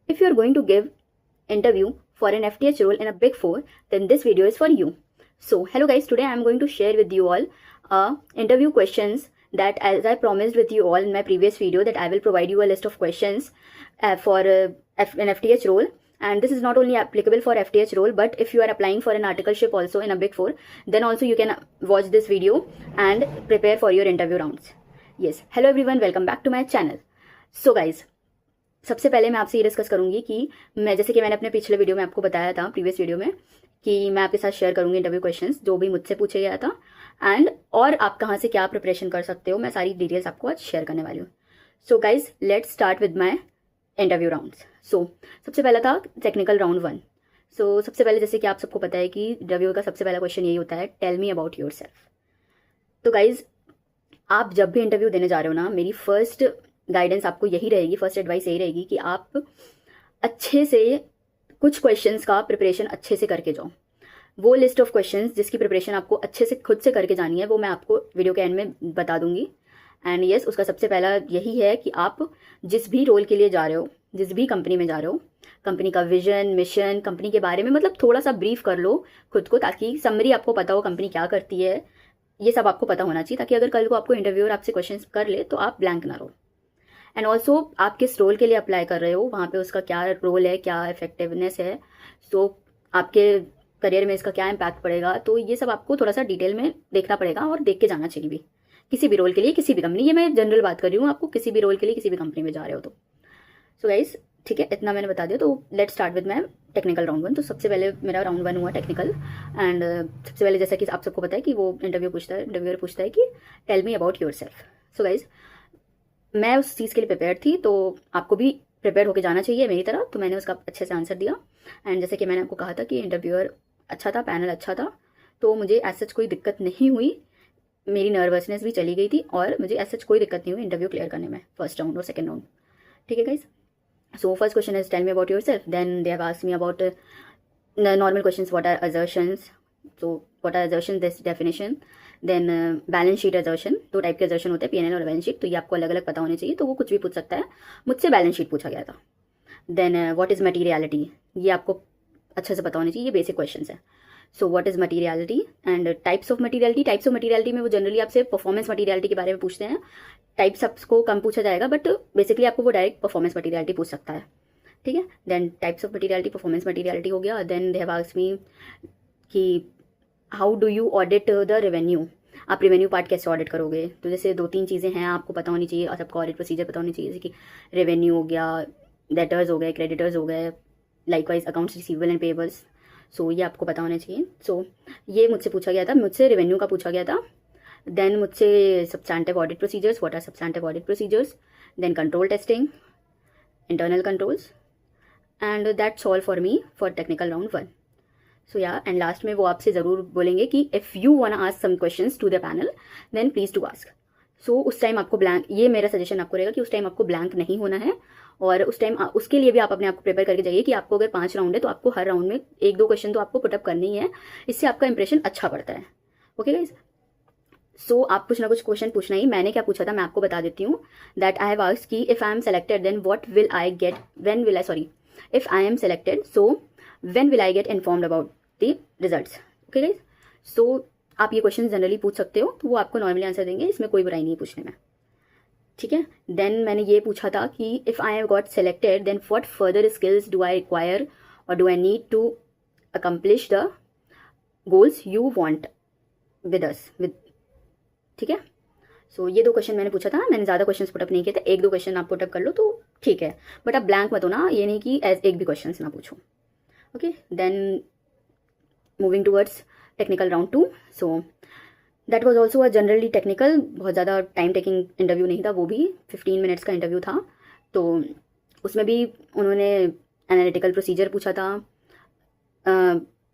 If you are going to give interview for an FTH role in a Big Four, then this video is for you. So, hello guys, today I am going to share with you all interview questions that, as I promised with you all in my previous video, that I will provide you a list of questions for an FTH role. And this is not only applicable for FTH role, but if you are applying for an articleship also in a Big Four, then also you can watch this video and prepare for your interview rounds. Yes, hello everyone, welcome back to my channel. So guys, सबसे पहले मैं आपसे ये discuss करूंगी कि मैं, जैसे कि मैंने अपने पिछले वीडियो में आपको बताया था, प्रीवियस वीडियो में, कि मैं आपके साथ शेयर करूंगी इंटरव्यू क्वेश्चंस जो भी मुझसे पूछे गया था, एंड और आप कहाँ से क्या प्रिपरेशन कर सकते हो, मैं सारी डिटेल्स आपको आज शेयर करने वाली हूँ. So guys, let's start with my interview rounds. So सबसे पहला था टेक्निकल राउंड 1. सो सबसे पहले, जैसे कि आप सबको पता है कि इंटरव्यू का सबसे पहला क्वेश्चन यही होता है, tell me about your self. तो गाइज, आप जब भी इंटरव्यू देने जा रहे हो ना, मेरी फर्स्ट गाइडेंस आपको यही रहेगी, फर्स्ट एडवाइस यही रहेगी कि आप अच्छे से कुछ क्वेश्चंस का प्रिपरेशन अच्छे से करके जाओ. वो लिस्ट ऑफ क्वेश्चंस जिसकी प्रिपरेशन आपको अच्छे से खुद से करके जानी है, वो मैं आपको वीडियो के एंड में बता दूंगी. एंड यस, उसका सबसे पहला यही है कि आप जिस भी रोल के लिए जा रहे हो, जिस भी कंपनी में जा रहे हो, कंपनी का विजन, मिशन, कंपनी के बारे में मतलब थोड़ा सा ब्रीफ कर लो खुद को, ताकि समरी आपको पता हो कंपनी क्या करती है, ये सब आपको पता होना चाहिए, ताकि अगर कल को आपको इंटरव्यूअर आपसे क्वेश्चन कर ले तो आप ब्लैंक ना रहो. एंड ऑल्सो आप किस रोल के लिए अप्लाई कर रहे हो, वहाँ पे उसका क्या रोल है, क्या इफेक्टिवनेस है, सो आपके करियर में इसका क्या इम्पैक्ट पड़ेगा, तो ये सब आपको थोड़ा सा डिटेल में देखना पड़ेगा और देख के जाना चाहिए भी, किसी भी रोल के लिए, किसी भी कंपनी. ये मैं जनरल बात कर रही हूँ, आपको किसी भी रोल के लिए किसी भी कंपनी में जा रहे हो तो. सो गाइस, ठीक है, इतना मैंने बता दिया. तो let start with my technical round 1. तो सबसे पहले मेरा राउंड 1 हुआ टेक्निकल. एंड सबसे पहले, जैसा कि आप सबको पता है कि वो इंटरव्यूअर पूछता है कि tell me about your self. So guys, मैं उस चीज़ के लिए प्रिपेयर थी, तो आपको भी प्रिपेयर होकर जाना चाहिए मेरी तरह. तो मैंने उसका अच्छे से आंसर दिया. एंड जैसे कि मैंने आपको कहा था कि इंटरव्यूअर अच्छा था, पैनल अच्छा था, तो मुझे ऐसा सच कोई दिक्कत नहीं हुई. मेरी नर्वसनेस भी चली गई थी और मुझे ऐसा सच कोई दिक्कत नहीं हुई इंटरव्यू क्लियर करने में, फर्स्ट राउंड और सेकेंड राउंड. ठीक है guys. So first question is tell me about your self. Then they have asked me about normal questions, what are assertions, so what are assertion, this definition. Then balance sheet assertion, 2 type के assertion होते हैं, PNL और balance sheet, तो ये आपको अलग अलग पता होने चाहिए. तो वो कुछ भी पूछ सकता है. मुझसे बैलेंस शीट पूछा गया था. देन व्हाट इज मटीरियलिटी, ये आपको अच्छे से पता होने चाहिए, ये बेसिक क्वेश्चन है. So what is materiality and types of materiality में वो जनरली आपसे परफॉर्मेंस मटीरियलिटी के बारे में पूछते हैं. टाइप्स आपको कम पूछा जाएगा, बट बेसिकली आपको वो डायरेक्ट परफॉर्मेंस मटीरियलिटी पूछ सकता है. ठीक है. Then types of materiality, performance materiality हो गया. Then they have asked me कि how do you audit the revenue, आप रेवेन्यू पार्ट कैसे ऑडिट करोगे. तो जैसे 2-3 चीज़ें हैं आपको पता होनी चाहिए, और सबका ऑडिट प्रोसीजर पता होनी चाहिए, जैसे कि रेवेन्यू हो गया, डेटर्स हो गए, क्रेडिटर्स हो गए, likewise accounts receivable and payables. So ये आपको पता होना चाहिए. सो ये मुझसे पूछा गया था, मुझसे रेवेन्यू का पूछा गया था. देन मुझसे substantive audit procedures, what are substantive audit procedures. Then control testing, internal controls, and that's all for me for technical round 1. So yeah, and last में वो आपसे ज़रूर बोलेंगे कि if you want ask some questions to the panel, then please to ask. So उस time आपको blank, ये मेरा सजेशन आपको रहेगा कि उस टाइम आपको ब्लैंक नहीं होना है. और उस टाइम उसके लिए भी आप अपने आप को प्रिपेयर करके जाइए कि आपको अगर 5 राउंड है तो आपको हर राउंड में 1-2 क्वेश्चन तो आपको पुटअप करनी ही है. इससे आपका इंप्रेशन अच्छा पड़ता है. Okay guys. सो आप कुछ ना कुछ क्वेश्चन पूछना ही. मैंने क्या पूछा था मैं आपको बता देती हूँ. दैट आई हैव आस्क्ड कि if I am selected then what will I get, when will I, sorry, if I am selected so when will I get informed about the results. Okay guys. So आप ये question generally पूछ सकते हो, तो वो आपको normally answer देंगे, इसमें कोई बुराई नहीं है पूछने में. ठीक है. देन मैंने ये पूछा था कि if I have got selected then what further skills do I require और do I need to accomplish the goals you want with us with. ठीक है. सो ये 2 क्वेश्चन मैंने पूछा था. मैंने ज़्यादा क्वेश्चन पुटअप नहीं किए थे, 1-2 क्वेश्चन आप पुटअप कर लो तो ठीक है, बट आप ब्लैंक मत हो ना, ये नहीं कि एक भी क्वेश्चन ना पूछो. Okay. Then moving towards technical round 2. So that was also a generally technical, बहुत ज़्यादा टाइम टेकिंग इंटरव्यू नहीं था, वो भी 15 मिनट्स का इंटरव्यू था. तो उसमें भी उन्होंने एनालिटिकल प्रोसीजर पूछा था,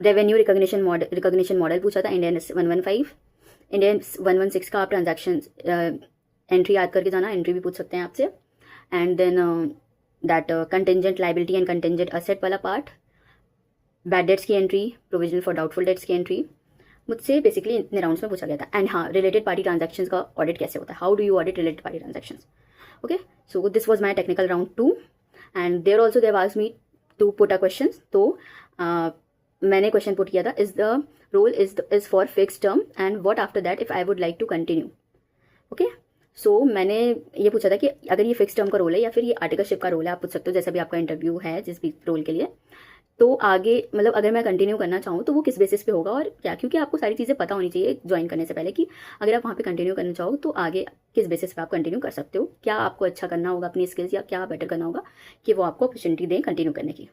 रेवेन्यू रिकॉग्निशन मॉडल पूछा था, इंडियन 115, इंडियन 116 का आप ट्रांजैक्शन एंट्री याद करके जाना, एंट्री भी पूछ सकते हैं आपसे. And then that contingent liability and contingent asset वाला पार्ट, बैड डेट्स की entry, provision for doubtful debts की एंट्री, मुझसे बेसिकली इतने राउंड्स में पूछा गया था. एंड हाँ, रिलेटेड पार्टी ट्रांजैक्शंस का ऑडिट कैसे होता है, how do you audit related party transactions. Okay. So this was my technical round 2. And there also they asked me to put a question. तो मैंने क्वेश्चन पुट किया था, is the role is for fix term and what after that if I would like to continue. Okay, so मैंने ये पूछा था कि अगर ये फिक्स टर्म का रोल है या फिर ये आर्टिकलशिप का रोल है, आप पूछ सकते हो जैसा भी आपका इंटरव्यू है जिस भी रोल के लिए, तो आगे मतलब अगर मैं कंटिन्यू करना चाहूँ तो वो किस बेसिस पे होगा और क्या, क्योंकि आपको सारी चीज़ें पता होनी चाहिए ज्वाइन करने से पहले कि अगर आप वहाँ पे कंटिन्यू करना चाहो तो आगे किस बेसिस पे आप कंटिन्यू कर सकते हो, क्या आपको अच्छा करना होगा अपनी स्किल्स या क्या बेटर करना होगा कि वो आपको अपॉर्चुनिटी दें कंटिन्यू करने की.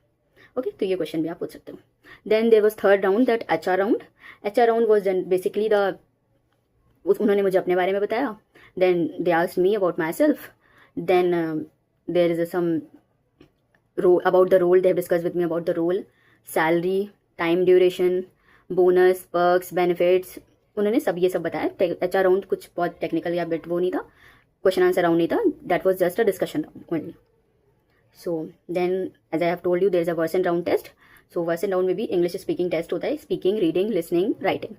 ओके, तो ये क्वेश्चन भी आप पूछ सकते हो. Then there was third round, that HR round. HR round was basically उन्होंने मुझे अपने बारे में बताया. Then they asked me about my self. Then there is some about the role, they have discussed with me about the role, salary, time duration, bonus, perks, benefits. उन्होंने सब ये सब बताया. HR राउंड कुछ बहुत टेक्निकल या bit वो नहीं था, क्वेश्चन आंसर राउंड नहीं था, that was just a discussion round only. So then as I have told you there is a versant round test. So versant round में भी इंग्लिश स्पीकिंग टेस्ट होता है, स्पीकिंग, रीडिंग, लिसनिंग, राइटिंग,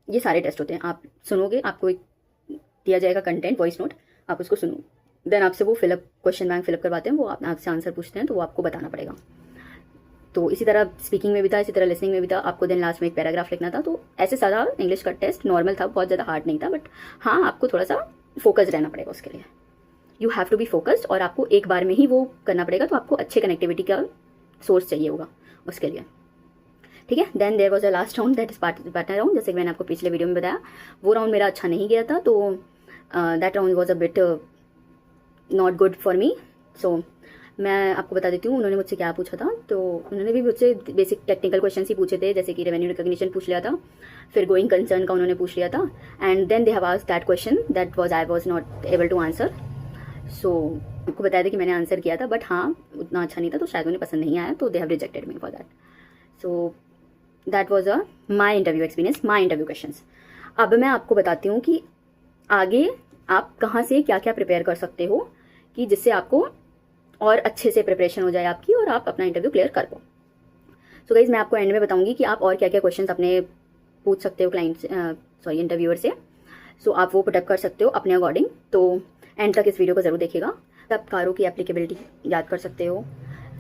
ये सारे test होते हैं. आप सुनोगे, आपको एक दिया जाएगा कंटेंट वॉइस नोट, आप उसको सुनो, देन आपसे वो फिलअप क्वेश्चन बैंक फिलअप करवाते हैं, वो आपसे आंसर पूछते हैं तो वो आपको बताना पड़ेगा. तो इसी तरह स्पीकिंग में भी था, इसी तरह लिसनिंग में भी था. आपको देन लास्ट में एक पैराग्राफ लिखना था. तो ऐसे सारा इंग्लिश का टेस्ट नॉर्मल था, बहुत ज़्यादा हार्ड नहीं था, बट हाँ आपको थोड़ा सा फोकस्ड रहना पड़ेगा उसके लिए. You have to be focused और आपको एक बार में ही वो करना पड़ेगा, तो आपको अच्छे कनेक्टिविटी का सोर्स चाहिए होगा उसके लिए. ठीक है. Then there was a last round, that is partner round. जैसे कि मैंने आपको पिछले वीडियो में बताया, वो राउंड मेरा अच्छा नहीं गया था, तो that round was a bit not good for me. So मैं आपको बता देती हूँ उन्होंने मुझसे क्या पूछा था. तो उन्होंने भी मुझसे बेसिक टेक्निकल क्वेश्चन ही पूछे थे, जैसे कि रेवेन्यू रिकॉग्निशन पूछ लिया था, फिर गोइंग कंसर्न का उन्होंने पूछ लिया था. And then they have asked that question that was I was not able to answer. So आपको बताया था कि मैंने आंसर किया था, बट हाँ उतना अच्छा नहीं था, तो शायद उन्हें पसंद नहीं आया, तो they have rejected me for that. So that was my interview experience, my interview questions. अब मैं आपको बताती हूँ कि आगे आप कहाँ से क्या क्या प्रिपेयर कर सकते हो कि जिससे आपको और अच्छे से प्रिपरेशन हो जाए आपकी और आप अपना इंटरव्यू क्लियर कर पाओ. सो गाइज मैं आपको एंड में बताऊंगी कि आप और क्या क्या क्वेश्चंस अपने पूछ सकते हो इंटरव्यूअर से. सो आप वो पुटअप कर सकते हो अपने अकॉर्डिंग. तो एंड तक इस वीडियो को जरूर देखिएगा. आप कारो की एप्लीकेबिलिटी याद कर सकते हो,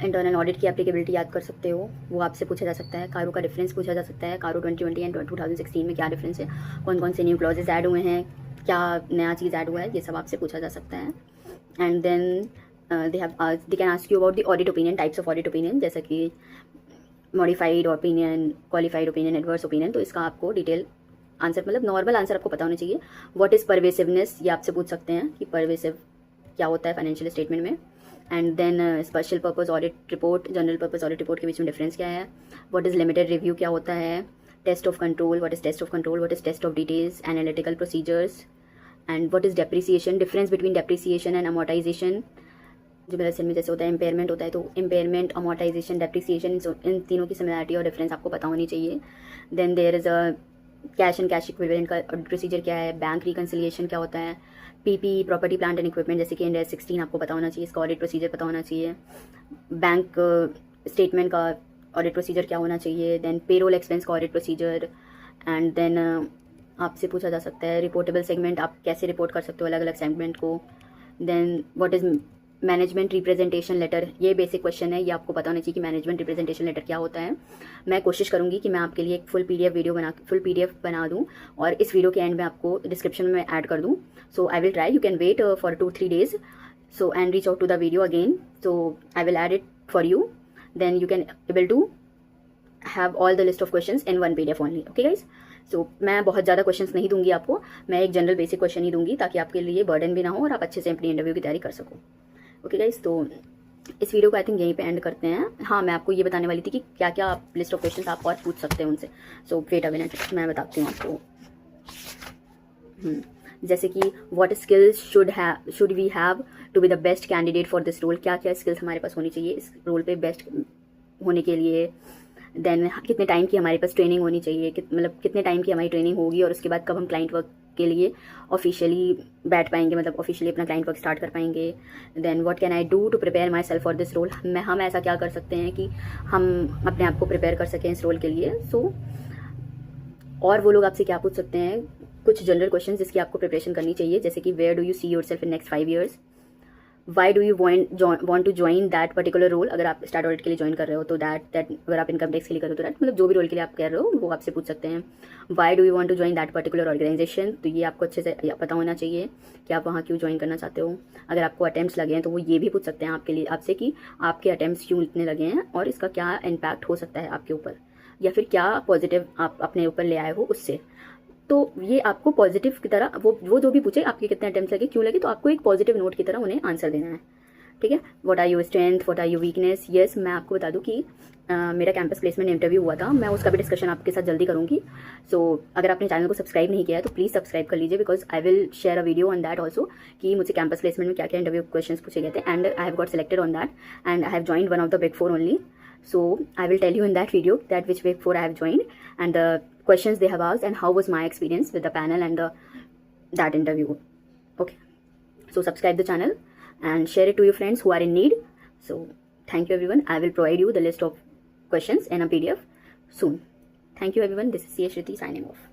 इंटरनल ऑडिट की एप्लीकेबिलिटी याद कर सकते हो, वो आपसे पूछा जा सकता है. कारो का डिफरेंस पूछा जा सकता है, कारो 2020 एंड 2016 में क्या डिफरेंस है, कौन कौन से न्यू क्लॉजेज ऐड हुए हैं, क्या नया चीज़ ऐड हुआ है, ये सब आपसे पूछा जा सकता है. And then they can ask you about the audit opinion, types of audit opinion, जैसे कि modified opinion, qualified opinion, adverse opinion. तो इसका आपको डिटेल आंसर, मतलब नॉर्मल आंसर आपको पता होना चाहिए. व्हाट इज़ परवेसिवनेस, ये आपसे पूछ सकते हैं कि परवेसिव क्या होता है फाइनेंशियल स्टेटमेंट में. And then special purpose audit report, general purpose audit report के बीच में डिफरेंस क्या है. व्हाट इज़ लिमिटेड रिव्यू क्या होता है. Test of control, what is test of control, what is test of details, analytical procedures. And what is depreciation, difference between depreciation and amortisation. जो मेरे सिर में जैसे होता है इम्पेयरमेंट होता है, तो इम्पेयरमेंट, अमोर्टाइजेशन, डेप्रिसिएशन, इन तीनों की सिमिलरिटी और डिफरेंस आपको पता होनी चाहिए. Then there is a cash and cash equivalent का प्रोसीजर क्या है. बैंक रिकन्सिलिएशन क्या होता है. PP, property plant and equipment, जैसे कि इंडिया 16 आपको पता होना चाहिए, इसका ऑडिट प्रोसीजर पता होना चाहिए. बैंक स्टेटमेंट का ऑडिट प्रोसीजर क्या होना चाहिए. देन पेरोल एक्सपेंस का ऑडिट प्रोसीजर. एंड देन आपसे पूछा जा सकता है रिपोर्टेबल सेगमेंट, आप कैसे रिपोर्ट कर सकते हो अलग अलग सेगमेंट को. Then what is management representation letter, ये बेसिक क्वेश्चन है, ये आपको पता होना चाहिए कि मैनेजमेंट रिप्रेजेंटेशन लेटर क्या होता है. मैं कोशिश करूंगी कि मैं आपके लिए एक फुल पीडीएफ बना दूं और इस वीडियो के एंड में आपको डिस्क्रिप्शन में ऐड कर दूं. So I will try, you can wait for 2-3 days so and reach out to the video again, so I will add it for you, then you can able to have all the list of questions in one PDF only. Okay guys, so मैं बहुत ज़्यादा questions नहीं दूंगी आपको, मैं एक general basic question ही दूंगी ताकि आपके लिए बर्डन भी ना हो और आप अच्छे से अपनी इंटरव्यू की तैयारी कर सको. ओके गाइज, तो इस वीडियो को आई थिंक यहीं पे एंड करते हैं. हाँ, मैं आपको ये बताने वाली थी कि क्या क्या आप लिस्ट ऑफ क्वेश्चंस आप और पूछ सकते हैं उनसे. सो वेट अ मिनट, मैं बताती हूँ आपको. जैसे कि what skills should we have to be the best candidate for this role, क्या क्या स्किल्स हमारे पास होनी चाहिए इस रोल पे बेस्ट होने के लिए. देन कितने टाइम की हमारे पास ट्रेनिंग होनी चाहिए, मतलब कितने टाइम की हमारी ट्रेनिंग होगी और उसके बाद कब हम क्लाइंट वर्क के लिए ऑफिशियली बैठ पाएंगे, मतलब ऑफिशियली अपना क्लाइंट वर्क स्टार्ट कर पाएंगे. Then what can I do to prepare myself for this role, हम ऐसा क्या कर सकते हैं कि हम अपने आप को प्रिपेयर कर सकें इस रोल के लिए. सो और वो लोग आपसे क्या पूछ सकते हैं, कुछ जनरल क्वेश्चन जिसकी आपको प्रिपरेशन करनी चाहिए, जैसे कि where do you see yourself in next 5 years, why do you want to join that particular role, अगर आप स्टार्ट ऑडिट के लिए ज्वाइन कर रहे हो तो दैट अगर आप इनकम टैक्स के लिए कर रहे हो तो दैट, मतलब जो भी रोल के लिए आप कर रहे हो वो आपसे पूछ सकते हैं। Why do you want to join that particular organisation, तो ये आपको अच्छे से पता होना चाहिए कि आप वहाँ क्यों ज्वाइन करना चाहते हो। अगर आपको अटेम्प्ट्स लगे हैं तो वो ये भी पूछ सकते हैं आपके लिए आपसे कि आपके अटेम्प्ट्स क्यों इतने लगे हैं और इसका क्या इम्पैक्ट हो सकता है आपके ऊपर, या फिर क्या पॉजिटिव आप अपने ऊपर ले आए हो उससे। तो ये आपको पॉजिटिव की तरह वो जो भी पूछे आपके कितने अटेम्प्ट्स लगे क्यों लगे, तो आपको एक पॉजिटिव नोट की तरह उन्हें आंसर देना है, ठीक है। What are your strength, what are your weakness. Yes, मैं आपको बता दूं कि मेरा कैंपस प्लेसमेंट इंटरव्यू हुआ था, मैं उसका भी डिस्कशन आपके साथ जल्दी करूंगी। सो अगर आपने चैनल को सब्सक्राइब नहीं किया है तो प्लीज़ सब्सक्राइब कर लीजिए, because I will share a video on that also कि मुझे कैंपस प्लेसमेंट में क्या क्या इंटरव्यू क्वेश्चन पूछे गए थे, and I have got selected on that and I have joined one of the big 4 only. So I will tell you in that video that which Big 4 I have joined and the questions they have asked and how was my experience with the panel and that interview. Okay, so subscribe the channel and share it to your friends who are in need. So thank you everyone. I will provide you the list of questions in a PDF soon. Thank you everyone. This is C. Shruti signing off.